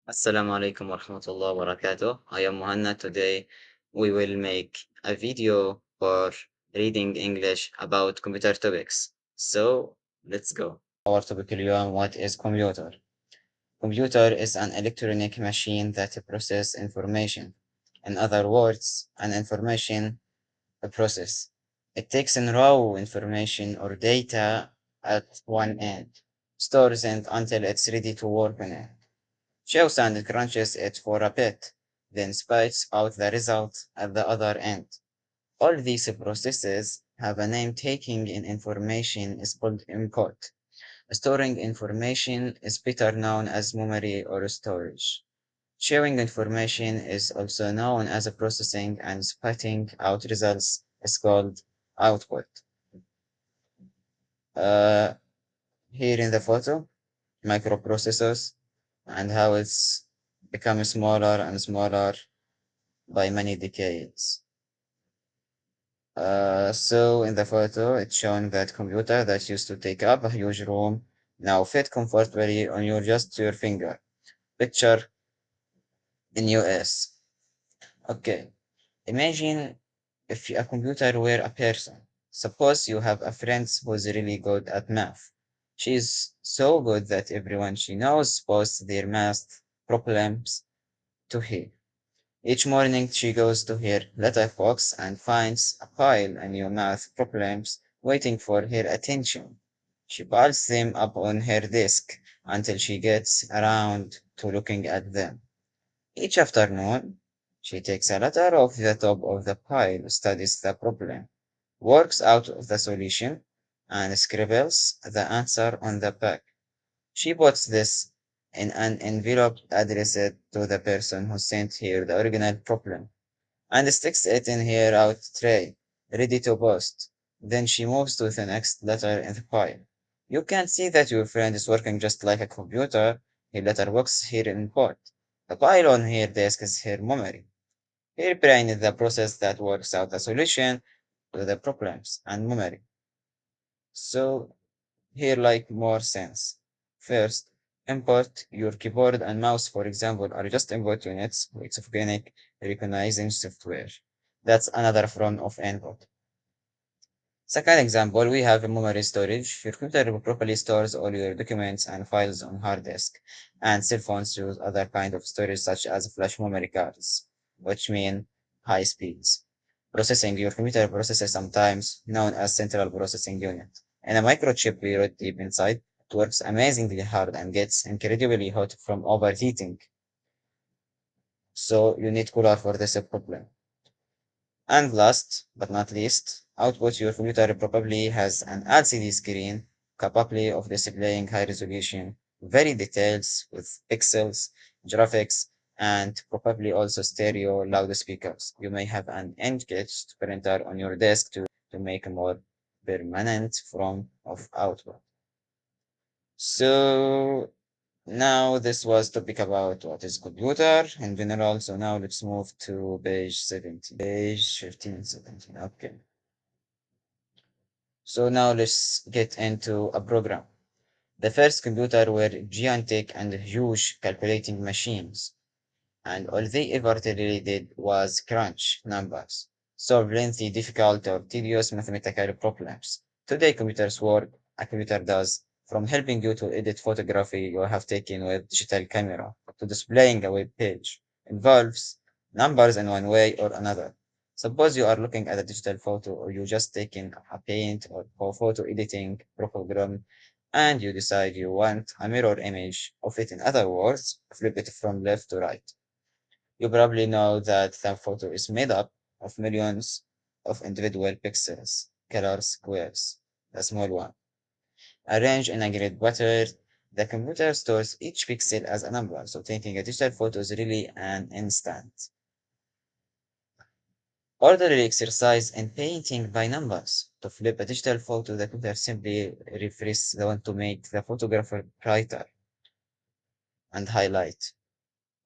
Assalamu alaikum wa rahmatullahi wa barakatuh. I am Muhanna. Today we will make a video for reading English about computer topics. So let's go. Our topic اليوم, what is computer? Computer is an electronic machine that processes information. In other words, an information process. It takes in raw information or data at one end, stores it until it's ready to work on it, shows and crunches it for a bit, then spits out the result at the other end. All these processes have a name. Taking in information is called input. Storing information is better known as memory or storage. Sharing information is also known as processing, and spitting out results is called output. Uh, Here in the photo, microprocessors and how it's become smaller and smaller by many decades. So in the photo, it's showing that computer that used to take up a huge room now fit comfortably on your finger. Picture in US. Okay, imagine if a computer were a person. Suppose you have a friend who's really good at math. She's so good that everyone she knows posts their math problems to her. Each morning she goes to her letterbox and finds a pile of new math problems waiting for her attention. She piles them up on her desk until she gets around to looking at them. Each afternoon, she takes a letter off the top of the pile, studies the problem, works out the solution, and scribbles the answer on the back. She puts this in an envelope addressed to the person who sent her the original problem and sticks it in her out tray, ready to post. Then she moves to the next letter in the pile. You can see that your friend is working just like a computer. Her letterbox, her input. The pile on her desk is her memory. Her brain is the process that works out the solution to the problems and memory. So here like more sense. First, input your keyboard and mouse, for example, are just input units with organic recognizing software. That's another form of input. Second example, we have a memory storage. Your computer properly stores all your documents and files on hard disk, and cell phones use other kind of storage such as flash memory cards, which mean high speeds. Processing your computer processor, sometimes known as central processing unit. And a microchip buried deep inside, it works amazingly hard and gets incredibly hot from overheating. So you need cooler for this problem. And last but not least, output. Your computer probably has an LCD screen capable of displaying high resolution, very details with pixels, graphics, and probably also stereo loudspeakers. You may have an inkjet printer on your desk to make a more permanent form of output. So now this was topic about what is computer in general. So now let's move to page 17. Page 15, 17. Okay. So now let's get into a program. The first computer were gigantic and huge calculating machines, and all they ever really did was crunch numbers, solve lengthy, difficult, or tedious mathematical problems. Today, computers work, a computer does, from helping you to edit photography you have taken with digital camera to displaying a web page, involves numbers in one way or another. Suppose you are looking at a digital photo or you just taken a paint or photo editing program and you decide you want a mirror image of it. In other words, flip it from left to right. You probably know that the photo is made up of millions of individual pixels, color squares, the small one. Arranged in a grid pattern, the computer stores each pixel as a number, so taking a digital photo is really an instant. Orderly exercise in painting by numbers. To flip a digital photo, the computer simply refresh the one to make the photographer brighter and highlight.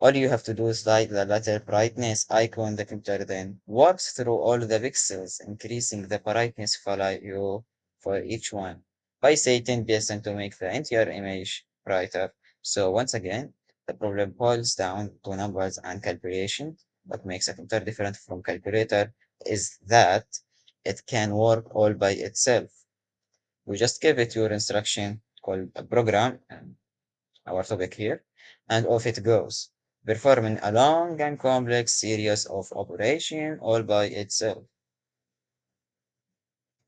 All you have to do is slide the letter brightness icon. The computer then works through all the pixels, increasing the brightness value for each one by say 10% to make the entire image brighter. So once again, The problem boils down to numbers and calculation. What makes a computer different from calculator is that it can work all by itself. You just give it your instruction called a program, and our topic here, and off it goes, performing a long and complex series of operations all by itself.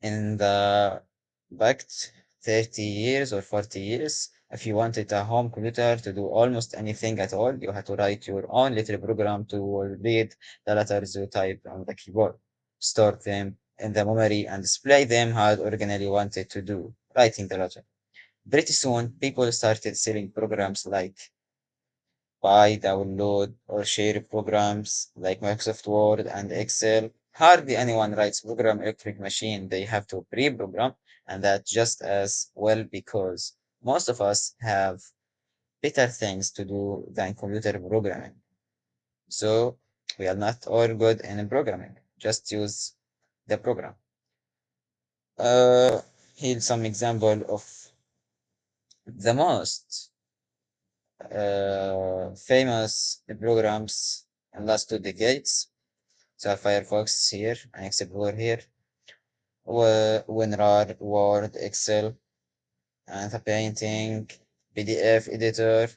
In the back 30 years or 40 years, if you wanted a home computer to do almost anything at all, you had to write your own little program to read the letters you type on the keyboard, store them in the memory, and display them how it originally wanted to do, writing the letter. Pretty soon, people started selling programs like buy, download, or share programs like Microsoft Word and Excel. Hardly anyone writes program electric machine. They have to pre-program, and that just as well because most of us have better things to do than computer programming. So we are not all good in programming. Just use the program. Uh, Here's some example of the most famous programs in last 2 decades. So Firefox here, and Explorer here, WinRAR, Word, Excel, and the painting, PDF editor,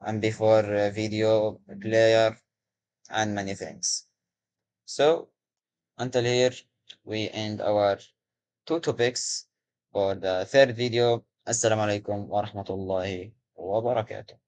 and before video player, and many things. So until here, we end our two topics for the third video. Assalamu alaikum wa rahmatullahi wa barakatuh.